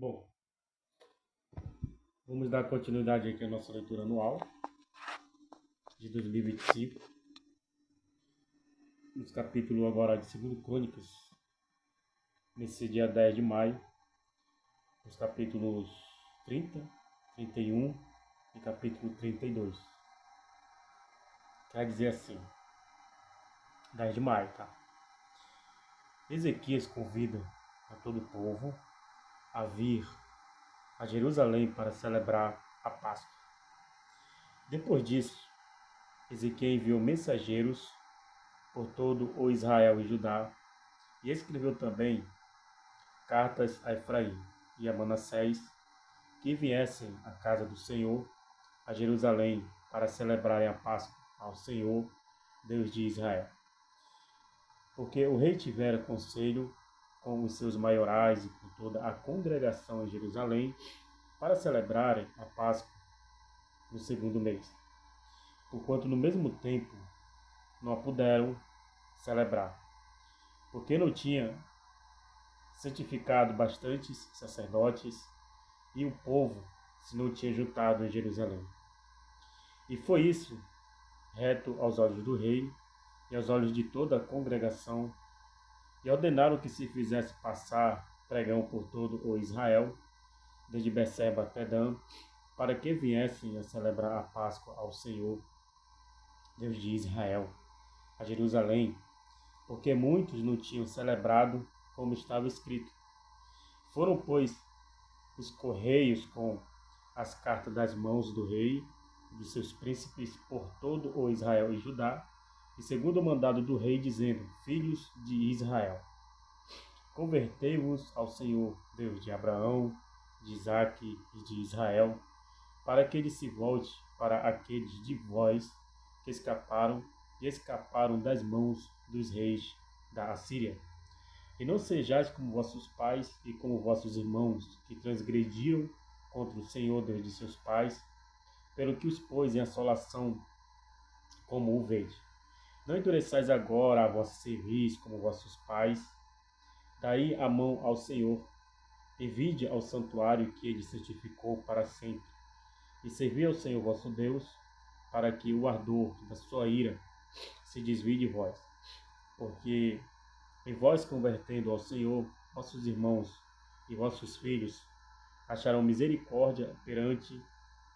Bom, vamos dar continuidade aqui à nossa leitura anual de 2025, nos capítulos agora de 2 Crônicas, nesse dia 10 de maio, nos capítulos 30, 31 e capítulo 32. Quer dizer assim, 10 de maio, tá? Ezequias convida a todo o povo a vir a Jerusalém para celebrar a Páscoa. Depois disso, Ezequiel enviou mensageiros por todo o Israel e Judá e escreveu também cartas a Efraim e a Manassés que viessem à casa do Senhor, a Jerusalém, para celebrarem a Páscoa ao Senhor, Deus de Israel. Porque o rei tivera conselho com os seus maiorais e com toda a congregação em Jerusalém para celebrarem a Páscoa no segundo mês, porquanto no mesmo tempo não a puderam celebrar, porque não tinha santificado bastantes sacerdotes e o povo se não tinha juntado em Jerusalém. E foi isso reto aos olhos do rei e aos olhos de toda a congregação, e ordenaram que se fizesse passar pregão por todo o Israel, desde Beceba até Dan, para que viessem a celebrar a Páscoa ao Senhor, Deus de Israel, a Jerusalém, porque muitos não tinham celebrado como estava escrito. Foram, pois, os correios com as cartas das mãos do rei e dos seus príncipes por todo o Israel e Judá, e segundo o mandado do rei, dizendo: Filhos de Israel, convertei-vos ao Senhor, Deus de Abraão, de Isaque e de Israel, para que ele se volte para aqueles de vós que escaparam das mãos dos reis da Assíria. E não sejais como vossos pais e como vossos irmãos, que transgrediram contra o Senhor Deus de seus pais, pelo que os pôs em assolação, como o vede. Não endureçais agora a vossa cerviz como vossos pais. Daí a mão ao Senhor, e vinde ao santuário que ele santificou para sempre, e servi ao Senhor vosso Deus, para que o ardor da sua ira se desvie de vós. Porque em vós convertendo ao Senhor, vossos irmãos e vossos filhos acharão misericórdia perante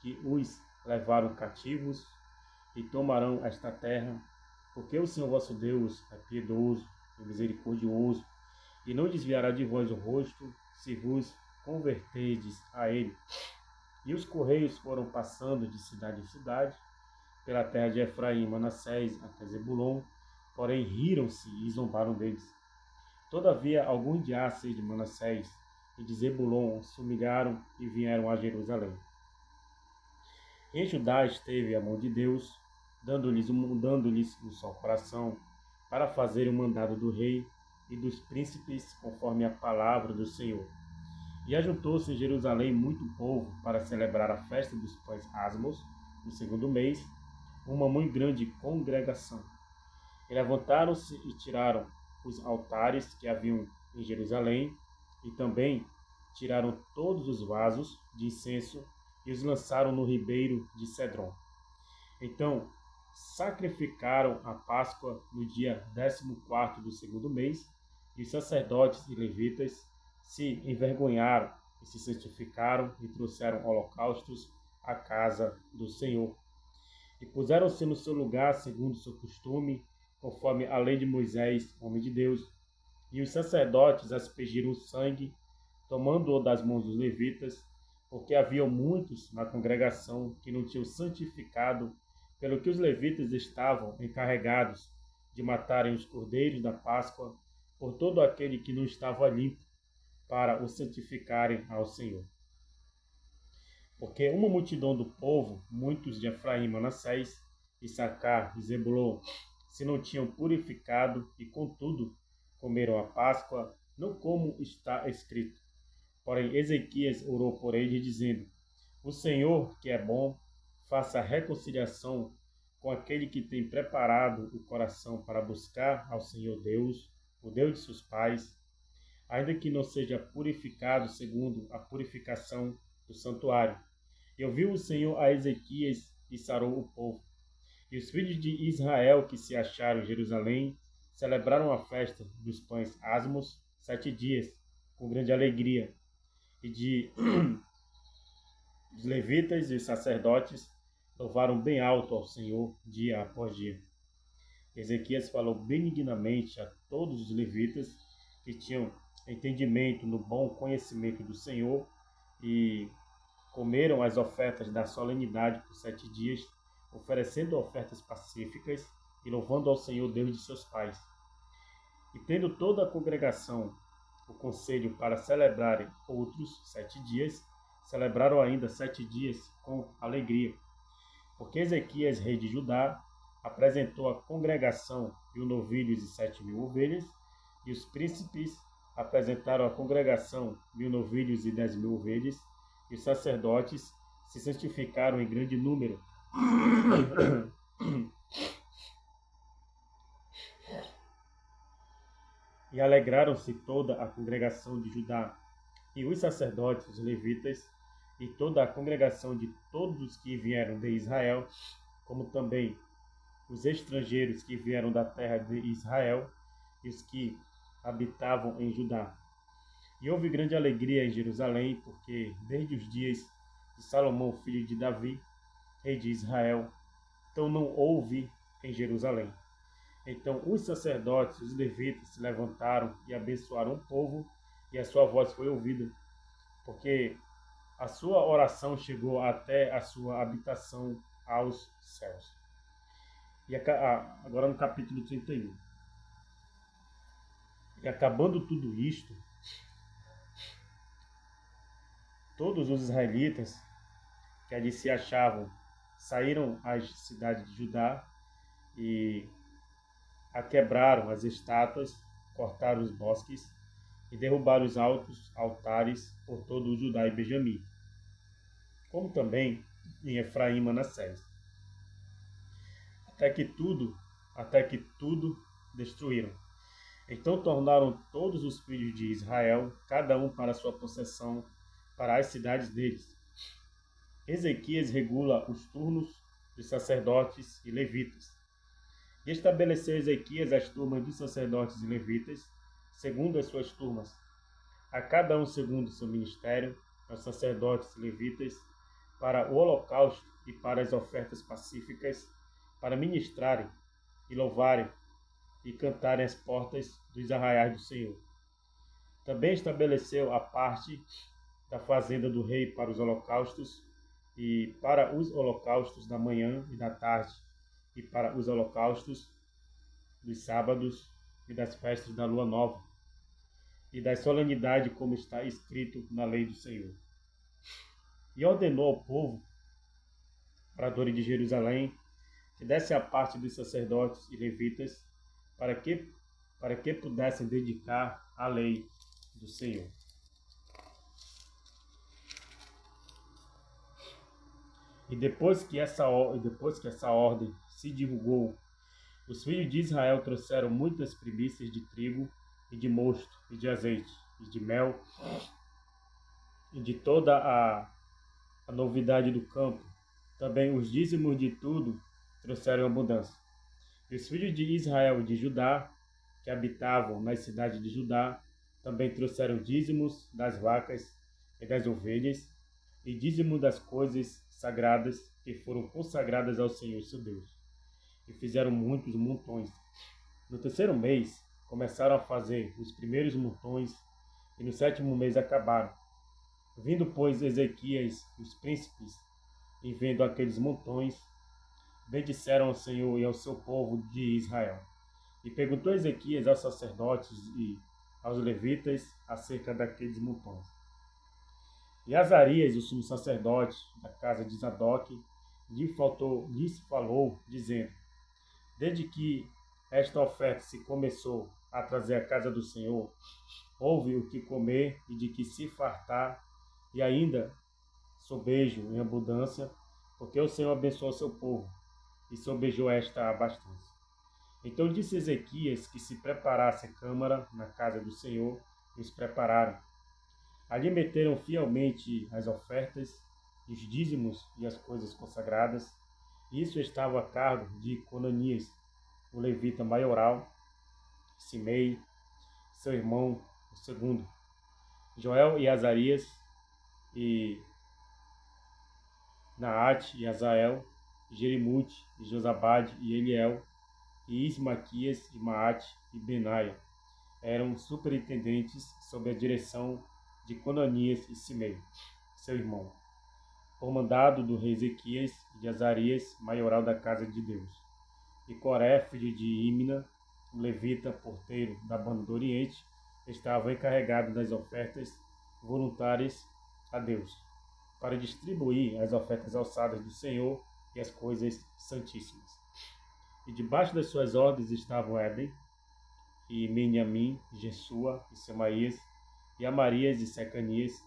que os levaram cativos e tomarão esta terra, porque o Senhor vosso Deus é piedoso e misericordioso, e não desviará de vós o rosto, se vos converterdes a ele. E os correios foram passando de cidade em cidade, pela terra de Efraim e Manassés até Zebulon, porém riram-se e zombaram deles. Todavia, alguns de Asser e de Manassés e de Zebulon se humilharam e vieram a Jerusalém. Em Judá esteve a mão de Deus, dando-lhes um só coração, para fazer o mandado do rei e dos príncipes, conforme a palavra do Senhor. E ajuntou-se em Jerusalém muito povo para celebrar a festa dos pães asmos, no segundo mês, uma muito grande congregação. E levantaram-se e tiraram os altares que haviam em Jerusalém, e também tiraram todos os vasos de incenso e os lançaram no ribeiro de Cedron. Então sacrificaram a Páscoa no dia 14º do segundo mês, e os sacerdotes e levitas se envergonharam e se santificaram e trouxeram holocaustos à casa do Senhor. E puseram-se no seu lugar segundo o seu costume, conforme a lei de Moisés, homem de Deus. E os sacerdotes aspergiram o sangue, tomando-o das mãos dos levitas, porque havia muitos na congregação que não tinham santificado, pelo que os levitas estavam encarregados de matarem os cordeiros da Páscoa por todo aquele que não estava limpo, para o santificarem ao Senhor. Porque uma multidão do povo, muitos de Efraim, Manassés, Issacar e Zebulon, se não tinham purificado e, contudo, comeram a Páscoa, não como está escrito. Porém, Ezequias orou por eles, dizendo: O Senhor, que é bom, faça reconciliação com aquele que tem preparado o coração para buscar ao Senhor Deus, o Deus de seus pais, ainda que não seja purificado segundo a purificação do santuário. E ouviu o Senhor a Ezequias e sarou o povo. E os filhos de Israel que se acharam em Jerusalém celebraram a festa dos pães asmos 7 dias, com grande alegria. E os levitas e os sacerdotes louvaram bem alto ao Senhor dia após dia. Ezequias falou benignamente a todos os levitas que tinham entendimento no bom conhecimento do Senhor e comeram as ofertas da solenidade por 7 dias, oferecendo ofertas pacíficas e louvando ao Senhor Deus de seus pais. E tendo toda a congregação o conselho para celebrarem outros 7 dias, celebraram ainda 7 dias com alegria. Porque Ezequias, rei de Judá, apresentou à congregação 1.000 novilhos e 7.000 ovelhas, e os príncipes apresentaram à congregação 1.000 novilhos e 10.000 ovelhas, e os sacerdotes se santificaram em grande número. E alegraram-se toda a congregação de Judá, e os sacerdotes, os levitas, e toda a congregação de todos os que vieram de Israel, como também os estrangeiros que vieram da terra de Israel, e os que habitavam em Judá. E houve grande alegria em Jerusalém, porque desde os dias de Salomão, filho de Davi, rei de Israel, então não houve em Jerusalém. Então os sacerdotes, os levitas, se levantaram e abençoaram o povo, e a sua voz foi ouvida, porque a sua oração chegou até a sua habitação aos céus. E agora no capítulo 31. E acabando tudo isto, todos os israelitas que ali se achavam saíram às cidades de Judá e quebraram as estátuas, cortaram os bosques e derrubaram os altos altares por todo o Judá e Benjamim, como também em Efraim e Manassés, até que tudo destruíram. Então tornaram todos os filhos de Israel, cada um para sua possessão, para as cidades deles. Ezequias regula os turnos dos sacerdotes e levitas. E estabeleceu Ezequias as turmas dos sacerdotes e levitas, segundo as suas turmas, a cada um segundo o seu ministério, aos sacerdotes e levitas, para o holocausto e para as ofertas pacíficas, para ministrarem e louvarem e cantarem às portas dos arraiais do Senhor. Também estabeleceu a parte da fazenda do rei para os holocaustos, e para os holocaustos da manhã e da tarde, e para os holocaustos dos sábados e das festas da lua nova, e das solenidades, como está escrito na lei do Senhor. E ordenou ao povo, moradores de Jerusalém, que desse a parte dos sacerdotes e levitas, para que pudessem dedicar a lei do Senhor. E depois que essa ordem se divulgou, os filhos de Israel trouxeram muitas primícias de trigo e de mosto e de azeite e de mel e de toda a novidade do campo. Também os dízimos de tudo trouxeram abundância. E os filhos de Israel e de Judá, que habitavam nas cidades de Judá, também trouxeram dízimos das vacas e das ovelhas, e dízimo das coisas sagradas que foram consagradas ao Senhor seu Deus. E fizeram muitos montões. No terceiro mês, começaram a fazer os primeiros montões, e no 7º mês acabaram. Vindo, pois, Ezequias e os príncipes, e vendo aqueles montões, bendisseram ao Senhor e ao seu povo de Israel. E perguntou Ezequias aos sacerdotes e aos levitas acerca daqueles montões. E Azarias, o sumo sacerdote da casa de Zadoque, lhes falou, dizendo: desde que esta oferta se começou a trazer à casa do Senhor, houve o que comer e de que se fartar, e ainda sobejo em abundância, porque o Senhor abençoou seu povo, e sobejou esta abastança. Então disse Ezequias que se preparasse a câmara na casa do Senhor, e os prepararam. Ali meteram fielmente as ofertas, os dízimos e as coisas consagradas. Isso estava a cargo de Conanias, o levita maioral, Simei, seu irmão, o segundo, Joel e Azarias, e Naate e Azael, Jerimute e Josabade e Eliel, e Ismaquias e Maate e Benaia. Eram superintendentes sob a direção de Conanias e Simei, seu irmão, por mandado do rei Ezequias e de Azarias, maioral da casa de Deus. E Coré, filho de Imna, o levita, porteiro da banda do Oriente, estava encarregado das ofertas voluntárias a Deus, para distribuir as ofertas alçadas do Senhor e as coisas santíssimas. E debaixo das suas ordens estavam Éden, e Meniamim, Jesua e Semaías, e Amarias e Secanias,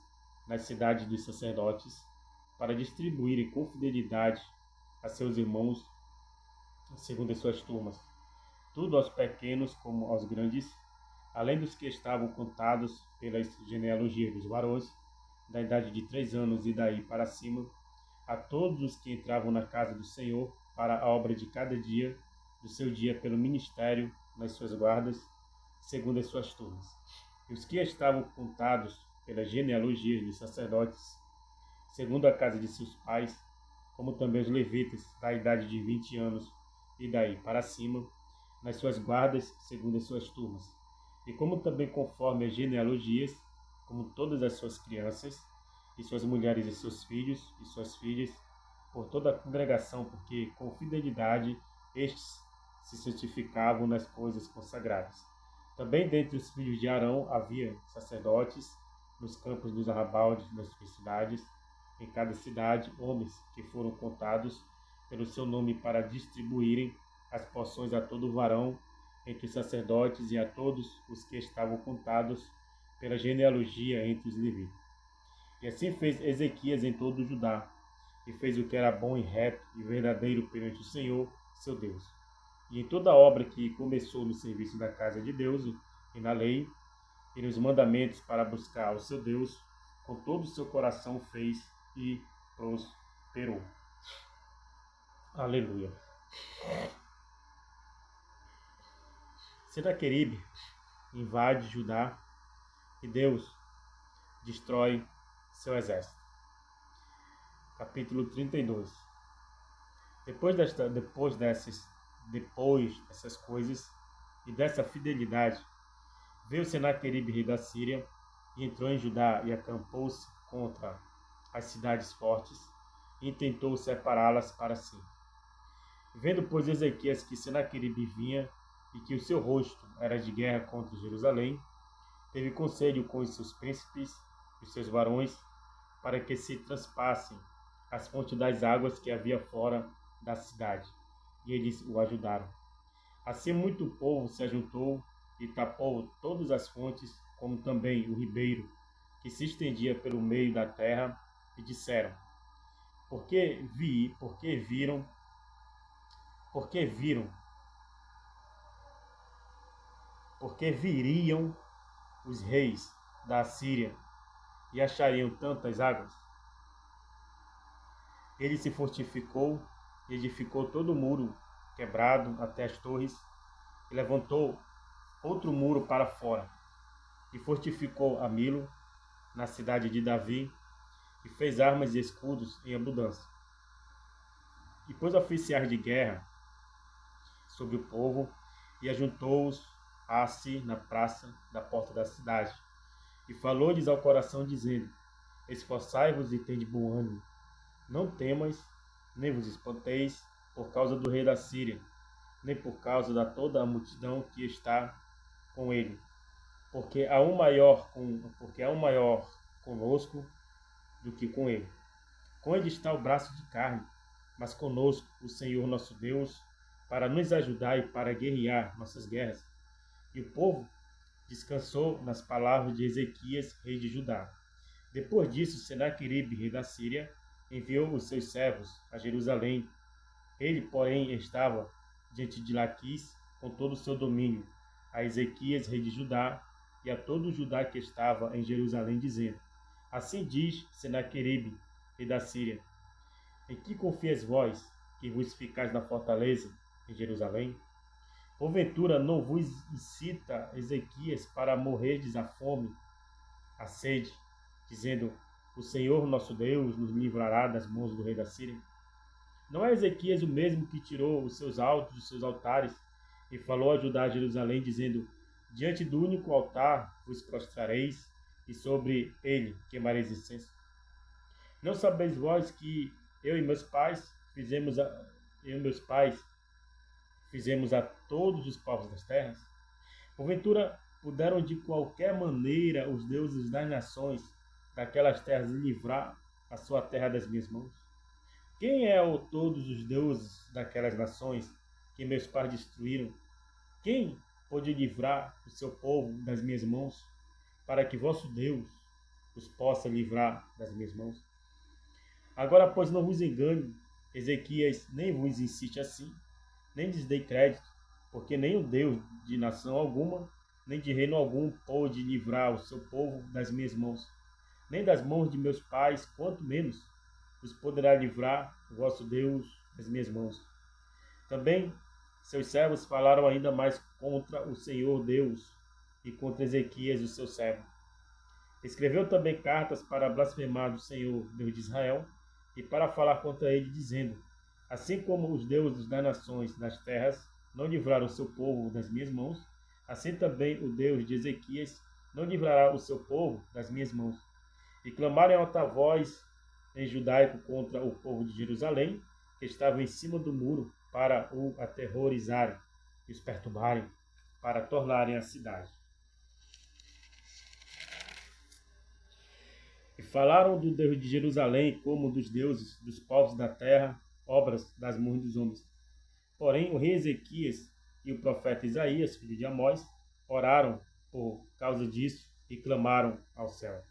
nas cidades dos sacerdotes, para distribuírem com fidelidade a seus irmãos, segundo as suas turmas, tudo aos pequenos como aos grandes, além dos que estavam contados pelas genealogias dos varões, da idade de 3 anos e daí para cima, a todos os que entravam na casa do Senhor para a obra de cada dia, do seu dia pelo ministério, nas suas guardas, segundo as suas turmas. E os que estavam contados pelas genealogias dos sacerdotes, segundo a casa de seus pais, como também os levitas, da idade de 20 anos e daí para cima, nas suas guardas, segundo as suas turmas. E como também conforme as genealogias, como todas as suas crianças, e suas mulheres e seus filhos e suas filhas, por toda a congregação, porque com fidelidade estes se santificavam nas coisas consagradas. Também dentre os filhos de Arão havia sacerdotes, nos campos dos arrabaldes das suas cidades, em cada cidade, homens que foram contados pelo seu nome para distribuírem as porções a todo varão entre os sacerdotes e a todos os que estavam contados pela genealogia entre os levitas. E assim fez Ezequias em todo o Judá, e fez o que era bom e reto e verdadeiro perante o Senhor, seu Deus. E em toda a obra que começou no serviço da casa de Deus, e na lei, e nos mandamentos para buscar o seu Deus, com todo o seu coração fez e prosperou. Aleluia. Senaqueribe invade Judá e Deus destrói seu exército. Capítulo 32. Depois dessas coisas e dessa fidelidade, veio Senaqueribe, rei da Síria, e entrou em Judá e acampou-se contra as cidades fortes e tentou separá-las para si. Vendo, pois, Ezequias que Senaqueribe vinha e que o seu rosto era de guerra contra Jerusalém, teve conselho com os seus príncipes e os seus varões para que se transpassem as fontes das águas que havia fora da cidade, e eles o ajudaram. Assim muito povo se ajuntou e tapou todas as fontes, como também o ribeiro que se estendia pelo meio da terra, e disseram: Porque viriam os reis da Assíria e achariam tantas águas? Ele se fortificou e edificou todo o muro quebrado até as torres, e levantou outro muro para fora, e fortificou a Milo, na cidade de Davi, e fez armas e escudos em abundância. E pôs oficiais de guerra sobre o povo, e ajuntou-os a si na praça da porta da cidade, e falou-lhes ao coração, dizendo: Esforçai-vos e tende bom ânimo. Não temais, nem vos espanteis por causa do rei da Síria, nem por causa da toda a multidão que está com ele, porque há um maior conosco do que com ele. Com ele está o braço de carne, mas conosco o Senhor nosso Deus, para nos ajudar e para guerrear nossas guerras. E o povo descansou nas palavras de Ezequias, rei de Judá. Depois disso, Senaqueribe, rei da Síria, enviou os seus servos a Jerusalém. Ele, porém, estava diante de Laquis com todo o seu domínio, a Ezequias, rei de Judá, e a todo o Judá que estava em Jerusalém, dizendo: Assim diz Senaqueribe, rei da Síria: Em que confias vós, que vos ficais na fortaleza, em Jerusalém? Porventura não vos incita Ezequias para morrerdes à fome, à sede, dizendo: O Senhor nosso Deus nos livrará das mãos do rei da Síria? Não é Ezequias o mesmo que tirou os seus altos, os seus altares, e falou a Judá, Jerusalém, dizendo: Diante do único altar vos prostrareis, e sobre ele queimareis incenso? Não sabeis vós que eu e meus pais fizemos a todos os povos das terras? Porventura puderam de qualquer maneira os deuses das nações daquelas terras livrar a sua terra das minhas mãos? Quem é o todos os deuses daquelas nações que meus pais destruíram? Quem pode livrar o seu povo das minhas mãos, para que vosso Deus os possa livrar das minhas mãos? Agora, pois, não vos engane, Ezequias nem vos incite assim, nem lhes dei crédito, porque nem o Deus de nação alguma, nem de reino algum, pôde livrar o seu povo das minhas mãos, nem das mãos de meus pais, quanto menos os poderá livrar o vosso Deus das minhas mãos. Também seus servos falaram ainda mais contra o Senhor Deus e contra Ezequias, o seu servo. Escreveu também cartas para blasfemar do Senhor, Deus de Israel, e para falar contra ele, dizendo: Assim como os deuses das nações das terras não livraram o seu povo das minhas mãos, assim também o Deus de Ezequias não livrará o seu povo das minhas mãos. E clamaram em alta voz em judaico contra o povo de Jerusalém, que estava em cima do muro, para o aterrorizarem e os perturbarem, para tornarem a cidade. E falaram do Deus de Jerusalém como dos deuses dos povos da terra, obras das mãos dos homens. Porém, o rei Ezequias e o profeta Isaías, filho de Amós, oraram por causa disso e clamaram ao céu.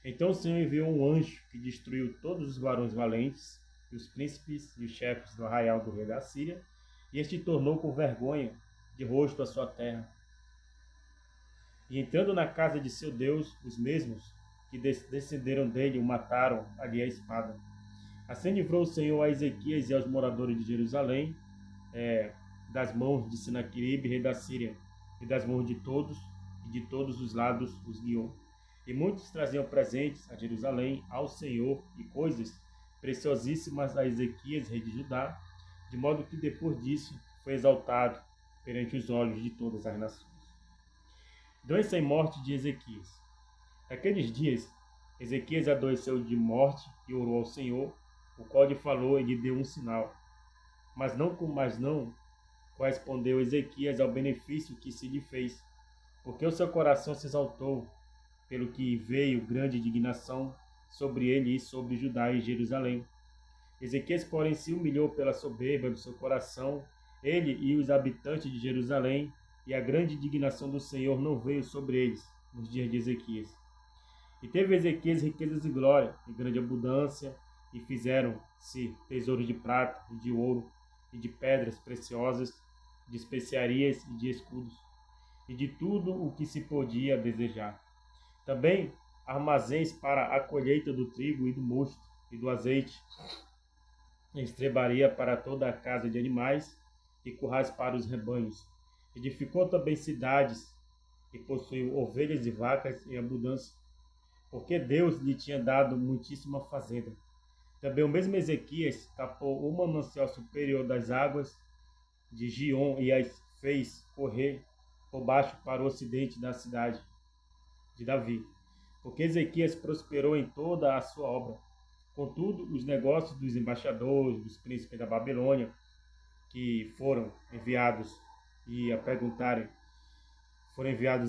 Então o Senhor enviou um anjo que destruiu todos os varões valentes, e os príncipes e os chefes do arraial do rei da Síria, e este tornou com vergonha de rosto a sua terra. E entrando na casa de seu Deus, os mesmos que descenderam dele o mataram ali à espada. Assim livrou o Senhor a Ezequias e aos moradores de Jerusalém das mãos de Senaqueribe, rei da Síria, e das mãos de todos, e de todos os lados os guiou. E muitos traziam presentes a Jerusalém, ao Senhor, e coisas preciosíssimas a Ezequias, rei de Judá, de modo que depois disso foi exaltado perante os olhos de todas as nações. Doença e morte de Ezequias. Naqueles dias, Ezequias adoeceu de morte e orou ao Senhor, o qual lhe falou e lhe deu um sinal. Mas não correspondeu Ezequias ao benefício que se lhe fez, porque o seu coração se exaltou, pelo que veio grande indignação sobre ele e sobre Judá e Jerusalém. Ezequias, porém, se humilhou pela soberba do seu coração, ele e os habitantes de Jerusalém, e a grande indignação do Senhor não veio sobre eles nos dias de Ezequias. E teve Ezequias riquezas e glória, e grande abundância, e fizeram-se tesouros de prata e de ouro, e de pedras preciosas, de especiarias e de escudos, e de tudo o que se podia desejar. Também armazéns para a colheita do trigo e do mosto e do azeite, estrebaria para toda a casa de animais e currais para os rebanhos. Edificou também cidades e possuiu ovelhas e vacas em abundância, porque Deus lhe tinha dado muitíssima fazenda. Também o mesmo Ezequias tapou o manancial superior das águas de Gion e as fez correr por baixo para o ocidente da cidade de Davi, porque Ezequias prosperou em toda a sua obra. Contudo, os negócios dos embaixadores, dos príncipes da Babilônia, que foram enviados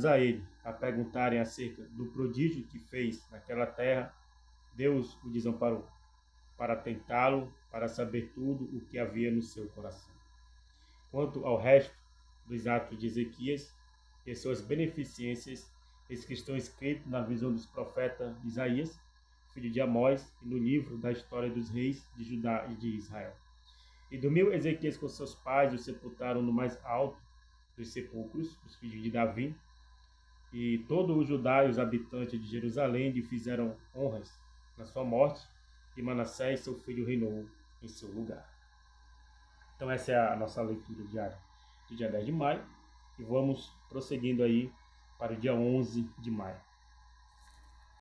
a ele, a perguntarem acerca do prodígio que fez naquela terra, Deus o desamparou, para tentá-lo, para saber tudo o que havia no seu coração. Quanto ao resto dos atos de Ezequias e suas beneficências, esses que estão escritos na visão dos profetas Isaías, filho de Amós, e no livro da história dos reis de Judá e de Israel. E dormiu Ezequias com seus pais, e o sepultaram no mais alto dos sepulcros, os filhos de Davi, E todo o Judá e os habitantes de Jerusalém lhe fizeram honras na sua morte, e Manassés, seu filho, reinou em seu lugar. Então essa é a nossa leitura diária do dia 10 de maio, e vamos prosseguindo aí para o dia 11 de maio.